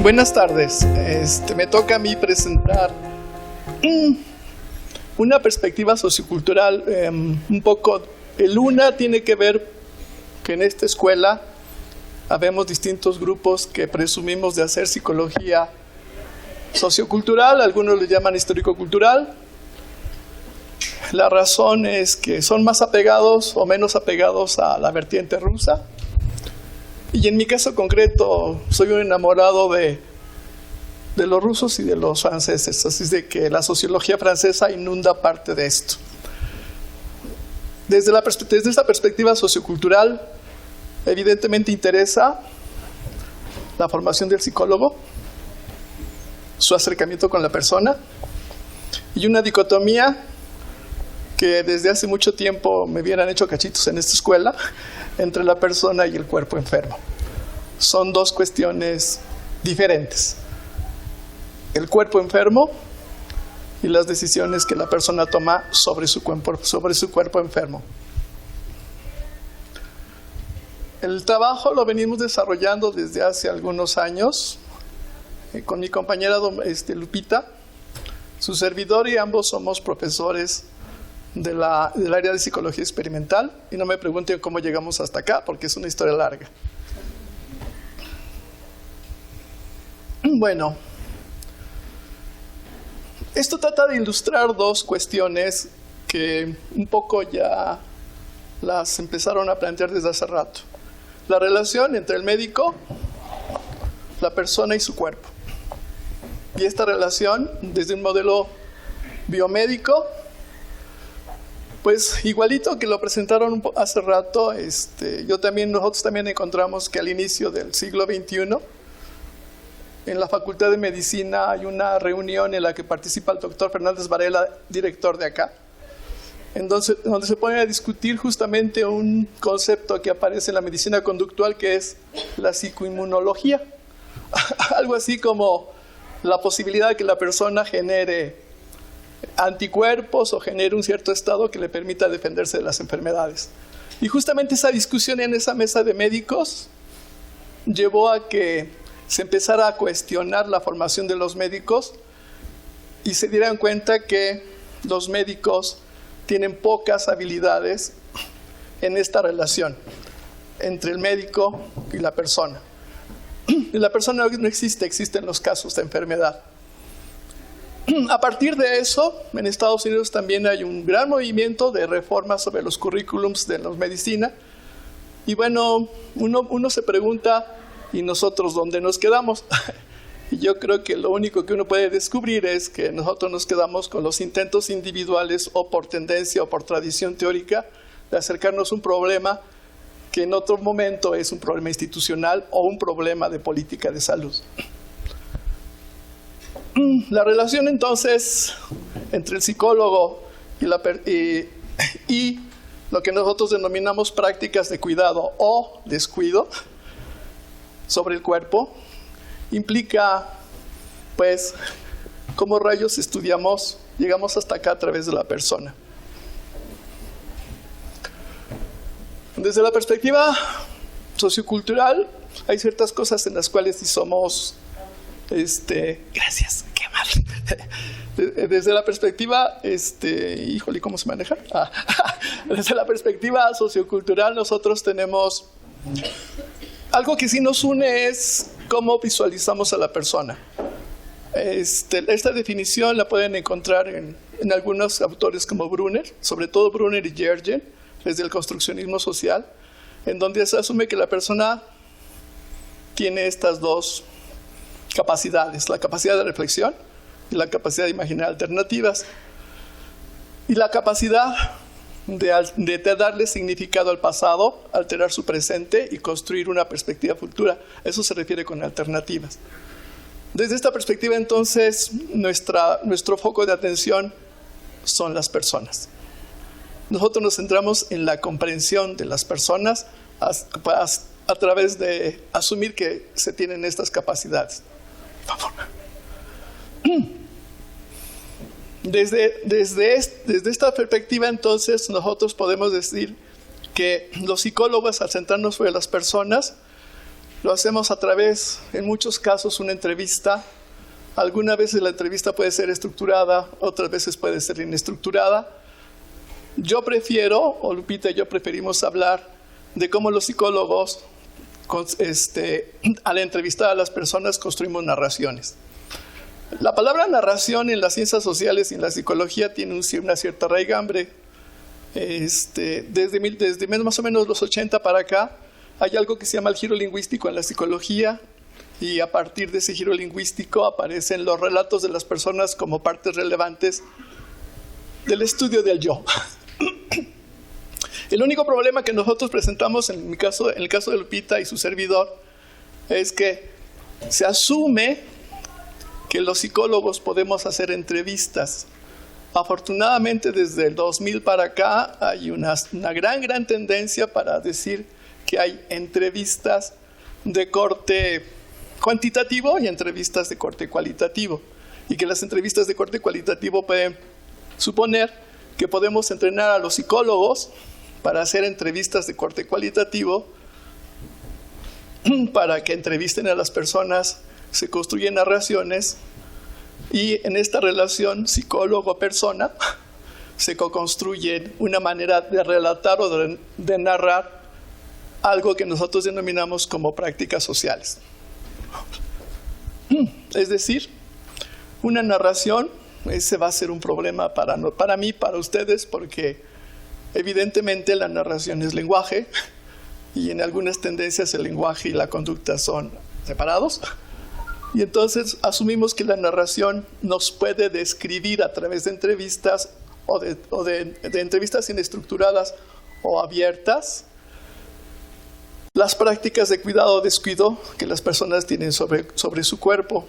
Buenas tardes. Me toca a mí presentar una perspectiva sociocultural un poco. Una tiene que ver que en esta escuela habemos distintos grupos que presumimos de hacer psicología sociocultural, algunos le llaman histórico-cultural. La razón es que son más apegados o menos apegados a la vertiente rusa. Y en mi caso concreto, soy un enamorado de los rusos y de los franceses, así de que la sociología francesa inunda parte de esto. Desde esta perspectiva sociocultural, evidentemente interesa la formación del psicólogo, su acercamiento con la persona, y una dicotomía que desde hace mucho tiempo me hubieran hecho cachitos en esta escuela, entre la persona y el cuerpo enfermo. Son dos cuestiones diferentes. El cuerpo enfermo y las decisiones que la persona toma sobre su cuerpo enfermo. El trabajo lo venimos desarrollando desde hace algunos años con mi compañera Lupita, su servidor, y ambos somos profesores del área de psicología experimental, y no me pregunten cómo llegamos hasta acá porque es una historia larga. Bueno, esto trata de ilustrar dos cuestiones que un poco ya las empezaron a plantear desde hace rato. La relación entre el médico, la persona y su cuerpo. Y esta relación, desde un modelo biomédico, pues igualito que lo presentaron hace rato, nosotros también encontramos que al inicio del siglo XXI, en la Facultad de Medicina hay una reunión en la que participa el doctor Fernández Varela, director de acá, donde se pone a discutir justamente un concepto que aparece en la medicina conductual, que es la psicoinmunología. Algo así como la posibilidad de que la persona genere anticuerpos o genere un cierto estado que le permita defenderse de las enfermedades. Y justamente esa discusión en esa mesa de médicos llevó a que se empezara a cuestionar la formación de los médicos y se dieran cuenta que los médicos tienen pocas habilidades en esta relación entre el médico y la persona. Y la persona no existe, existen los casos de enfermedad. A partir de eso, en Estados Unidos también hay un gran movimiento de reformas sobre los currículums de la medicina. Y bueno, uno se pregunta, ¿y nosotros dónde nos quedamos? Y yo creo que lo único que uno puede descubrir es que nosotros nos quedamos con los intentos individuales o por tendencia o por tradición teórica de acercarnos a un problema que en otro momento es un problema institucional o un problema de política de salud. La relación entonces entre el psicólogo y lo que nosotros denominamos prácticas de cuidado o descuido sobre el cuerpo implica, pues, cómo rayos llegamos hasta acá a través de la persona. Desde la perspectiva sociocultural hay ciertas cosas en las cuales sí somos gracias, qué mal. Desde la perspectiva, híjole, ¿cómo se maneja? Desde la perspectiva sociocultural nosotros tenemos algo que sí nos une, es cómo visualizamos a la persona. Esta definición la pueden encontrar en algunos autores como Brunner, sobre todo Brunner y Yergin, desde el construccionismo social, en donde se asume que la persona tiene estas dos capacidades, la capacidad de reflexión y la capacidad de imaginar alternativas, y la capacidad de darle significado al pasado, alterar su presente y construir una perspectiva futura. Eso se refiere con alternativas. Desde esta perspectiva, entonces, nuestro foco de atención son las personas. Nosotros nos centramos en la comprensión de las personas a través de asumir que se tienen estas capacidades. Por favor. Desde esta perspectiva, entonces, nosotros podemos decir que los psicólogos, al centrarnos sobre las personas, lo hacemos a través, en muchos casos, una entrevista. Algunas veces la entrevista puede ser estructurada, otras veces puede ser inestructurada. Yo prefiero, o Lupita y yo preferimos hablar de cómo los psicólogos, al entrevistar a las personas, construimos narraciones. La palabra narración en las ciencias sociales y en la psicología tiene una cierta raigambre. Desde más o menos los 80 para acá, hay algo que se llama el giro lingüístico en la psicología, y a partir de ese giro lingüístico aparecen los relatos de las personas como partes relevantes del estudio del yo. El único problema que nosotros presentamos en el caso de Lupita y su servidor es que se asume que los psicólogos podemos hacer entrevistas. Afortunadamente, desde el 2000 para acá hay una gran tendencia para decir que hay entrevistas de corte cuantitativo y entrevistas de corte cualitativo, y que las entrevistas de corte cualitativo pueden suponer que podemos entrenar a los psicólogos para hacer entrevistas de corte cualitativo, para que entrevisten a las personas, se construyen narraciones, y en esta relación psicólogo-persona se co-construye una manera de relatar o de narrar algo que nosotros denominamos como prácticas sociales. Es decir, una narración, ese va a ser un problema para mí, para ustedes, porque evidentemente la narración es lenguaje, y en algunas tendencias el lenguaje y la conducta son separados. Y entonces asumimos que la narración nos puede describir a través de entrevistas o de entrevistas inestructuradas o abiertas las prácticas de cuidado o descuido que las personas tienen sobre su cuerpo.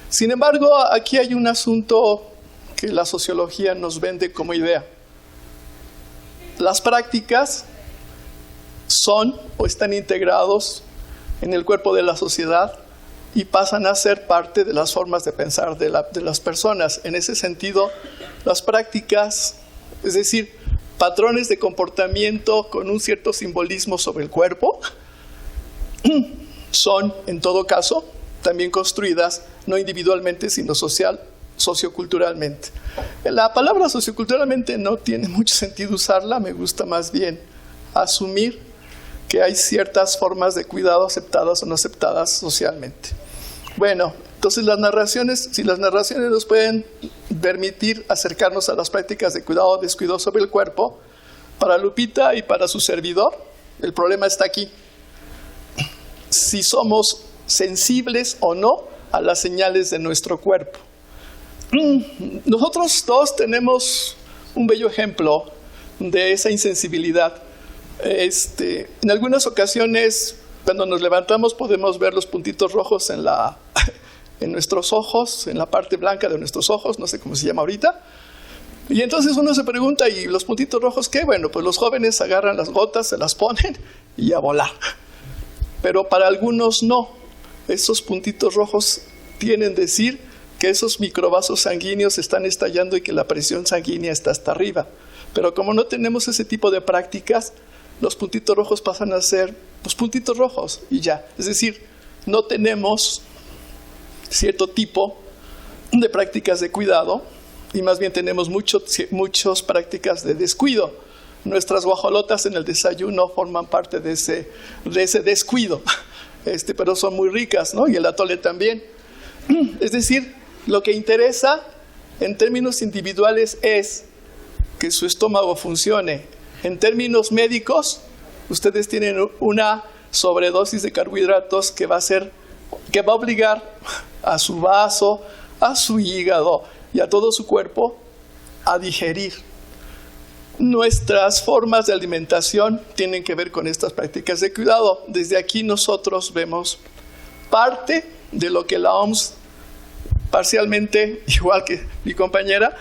Sin embargo, aquí hay un asunto que la sociología nos vende como idea. Las prácticas son o están integrados en el cuerpo de la sociedad y pasan a ser parte de las formas de pensar de las personas. En ese sentido, las prácticas, es decir, patrones de comportamiento con un cierto simbolismo sobre el cuerpo, son, en todo caso, también construidas no individualmente, sino socioculturalmente. La palabra socioculturalmente no tiene mucho sentido usarla, me gusta más bien asumir que hay ciertas formas de cuidado aceptadas o no aceptadas socialmente. Bueno, entonces si las narraciones nos pueden permitir acercarnos a las prácticas de cuidado o descuido sobre el cuerpo, para Lupita y para su servidor, el problema está aquí. Si somos sensibles o no a las señales de nuestro cuerpo. Nosotros todos tenemos un bello ejemplo de esa insensibilidad. En algunas ocasiones, cuando nos levantamos, podemos ver los puntitos rojos en nuestros ojos, en la parte blanca de nuestros ojos, no sé cómo se llama ahorita. Y entonces uno se pregunta, ¿y los puntitos rojos qué? Bueno, pues los jóvenes agarran las gotas, se las ponen y a volar. Pero para algunos no. Esos puntitos rojos quieren decir que esos microvasos sanguíneos están estallando y que la presión sanguínea está hasta arriba. Pero como no tenemos ese tipo de prácticas, los puntitos rojos pasan a ser los puntitos rojos y ya. Es decir, no tenemos cierto tipo de prácticas de cuidado y más bien tenemos muchas prácticas de descuido. Nuestras guajolotas en el desayuno forman parte de ese descuido, pero son muy ricas, ¿no? Y el atole también. Es decir, lo que interesa en términos individuales es que su estómago funcione. En términos médicos, ustedes tienen una sobredosis de carbohidratos que va a obligar a su vaso, a su hígado y a todo su cuerpo a digerir. Nuestras formas de alimentación tienen que ver con estas prácticas de cuidado. Desde aquí nosotros vemos parte de lo que la OMS, parcialmente, igual que mi compañera,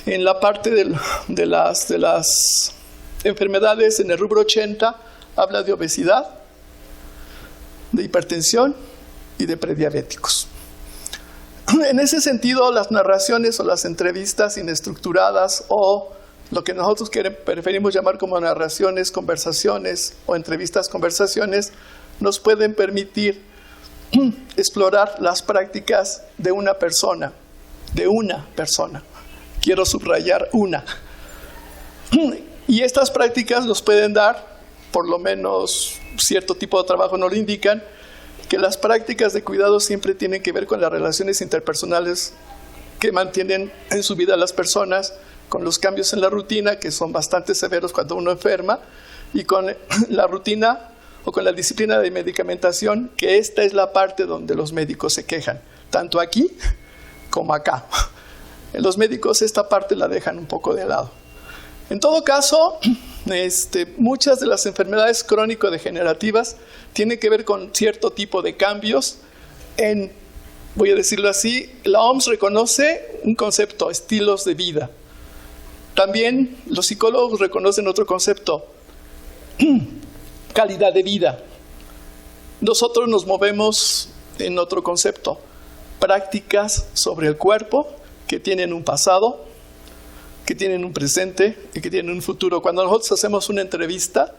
en la parte de las enfermedades en el rubro 80, habla de obesidad, de hipertensión y de prediabéticos. En ese sentido, las narraciones o las entrevistas inestructuradas o lo que nosotros preferimos llamar como narraciones, conversaciones o entrevistas, conversaciones, nos pueden permitir explorar las prácticas de una persona. Quiero subrayar una. Y estas prácticas nos pueden dar, por lo menos cierto tipo de trabajo nos lo indican, que las prácticas de cuidado siempre tienen que ver con las relaciones interpersonales que mantienen en su vida las personas, con los cambios en la rutina, que son bastante severos cuando uno enferma, y con la rutina o con la disciplina de medicamentación, que esta es la parte donde los médicos se quejan, tanto aquí como acá. Los médicos esta parte la dejan un poco de lado. En todo caso, muchas de las enfermedades crónico-degenerativas tienen que ver con cierto tipo de cambios en, voy a decirlo así, la OMS reconoce un concepto, estilos de vida. También los psicólogos reconocen otro concepto, calidad de vida. Nosotros nos movemos en otro concepto, prácticas sobre el cuerpo que tienen un pasado, que tienen un presente y que tienen un futuro. Cuando nosotros hacemos una entrevista,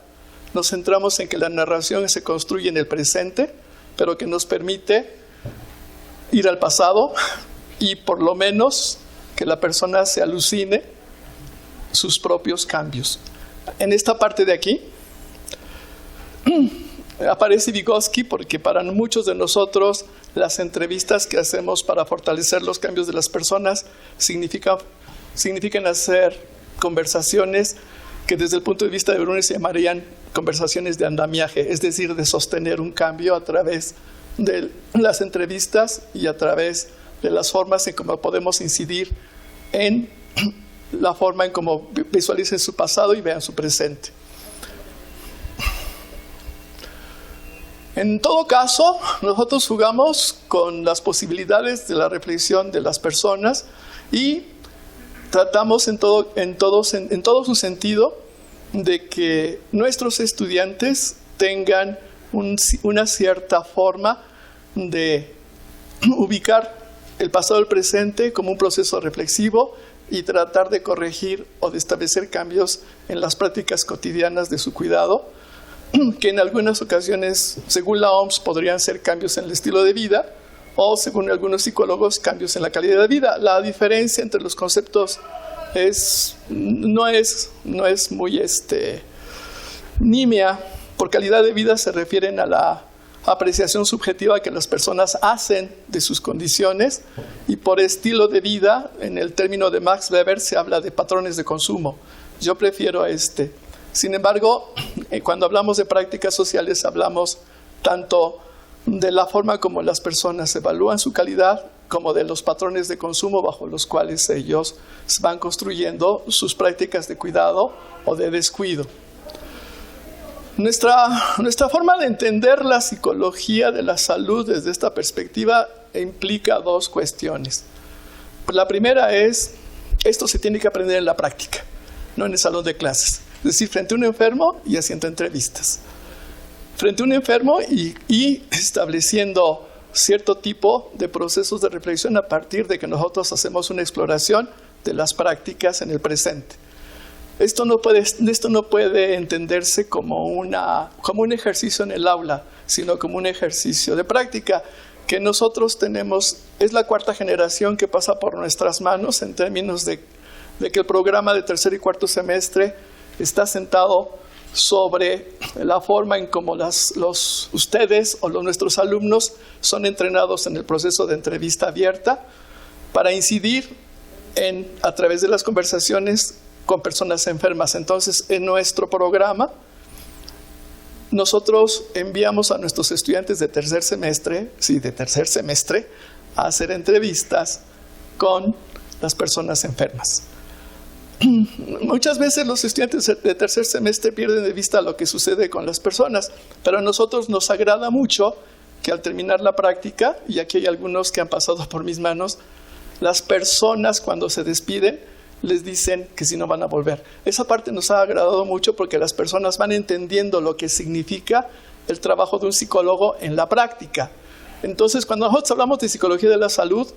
nos centramos en que la narración se construye en el presente, pero que nos permite ir al pasado y por lo menos que la persona se alucine sus propios cambios. En esta parte de aquí aparece Vygotsky, porque para muchos de nosotros las entrevistas que hacemos para fortalecer los cambios de las personas significan hacer conversaciones que desde el punto de vista de Brunner se llamarían conversaciones de andamiaje, es decir, de sostener un cambio a través de las entrevistas y a través de las formas en cómo podemos incidir en la forma en cómo visualicen su pasado y vean su presente. En todo caso, nosotros jugamos con las posibilidades de la reflexión de las personas y tratamos en todo su sentido de que nuestros estudiantes tengan una cierta forma de ubicar el pasado y el presente como un proceso reflexivo y tratar de corregir o de establecer cambios en las prácticas cotidianas de su cuidado, que en algunas ocasiones, según la OMS, podrían ser cambios en el estilo de vida o, según algunos psicólogos, cambios en la calidad de vida. La diferencia entre los conceptos no es muy nimia. Por calidad de vida se refieren a la apreciación subjetiva que las personas hacen de sus condiciones, y por estilo de vida, en el término de Max Weber, se habla de patrones de consumo. Yo prefiero Sin embargo, cuando hablamos de prácticas sociales, hablamos tanto de la forma como las personas evalúan su calidad, como de los patrones de consumo bajo los cuales ellos van construyendo sus prácticas de cuidado o de descuido. Nuestra forma de entender la psicología de la salud desde esta perspectiva implica dos cuestiones. La primera es, esto se tiene que aprender en la práctica, no en el salón de clases. Es decir, frente a un enfermo y haciendo entrevistas. Frente a un enfermo y estableciendo cierto tipo de procesos de reflexión a partir de que nosotros hacemos una exploración de las prácticas en el presente. Esto no puede entenderse como un ejercicio en el aula, sino como un ejercicio de práctica que nosotros tenemos. Es la cuarta generación que pasa por nuestras manos en términos de que el programa de tercer y cuarto semestre está sentado sobre la forma en cómo ustedes o nuestros alumnos son entrenados en el proceso de entrevista abierta para incidir a través de las conversaciones con personas enfermas. Entonces, en nuestro programa, nosotros enviamos a nuestros estudiantes de tercer semestre, a hacer entrevistas con las personas enfermas. Muchas veces los estudiantes de tercer semestre pierden de vista lo que sucede con las personas, pero a nosotros nos agrada mucho que al terminar la práctica, y aquí hay algunos que han pasado por mis manos, las personas cuando se despiden les dicen que si no van a volver. Esa parte nos ha agradado mucho porque las personas van entendiendo lo que significa el trabajo de un psicólogo en la práctica. Entonces, cuando nosotros hablamos de psicología de la salud,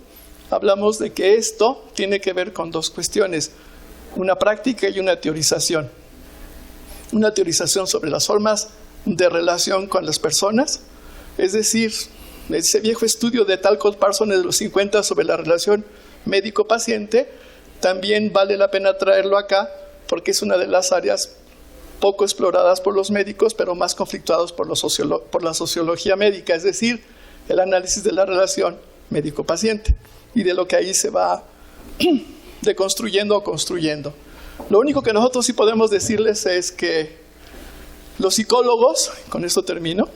hablamos de que esto tiene que ver con dos cuestiones: una práctica y una teorización. Una teorización sobre las formas de relación con las personas. Es decir, ese viejo estudio de Talcott Parsons de los 50 sobre la relación médico-paciente, también vale la pena traerlo acá, porque es una de las áreas poco exploradas por los médicos, pero más conflictuados por la sociología médica, es decir, el análisis de la relación médico-paciente y de lo que ahí se va deconstruyendo o construyendo. Lo único que nosotros sí podemos decirles es que los psicólogos, con esto termino,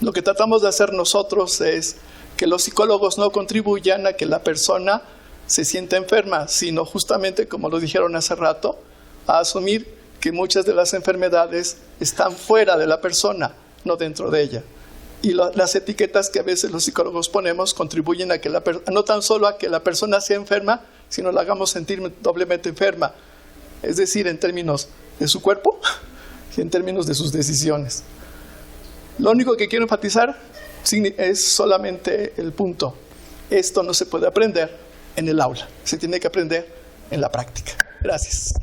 lo que tratamos de hacer nosotros es que los psicólogos no contribuyan a que la persona se sienta enferma, sino justamente, como lo dijeron hace rato, a asumir que muchas de las enfermedades están fuera de la persona, no dentro de ella. Y las etiquetas que a veces los psicólogos ponemos contribuyen a que no tan solo a que la persona sea enferma, sino la hagamos sentir doblemente enferma. Es decir, en términos de su cuerpo y en términos de sus decisiones. Lo único que quiero enfatizar es solamente el punto. Esto no se puede aprender en el aula, se tiene que aprender en la práctica. Gracias.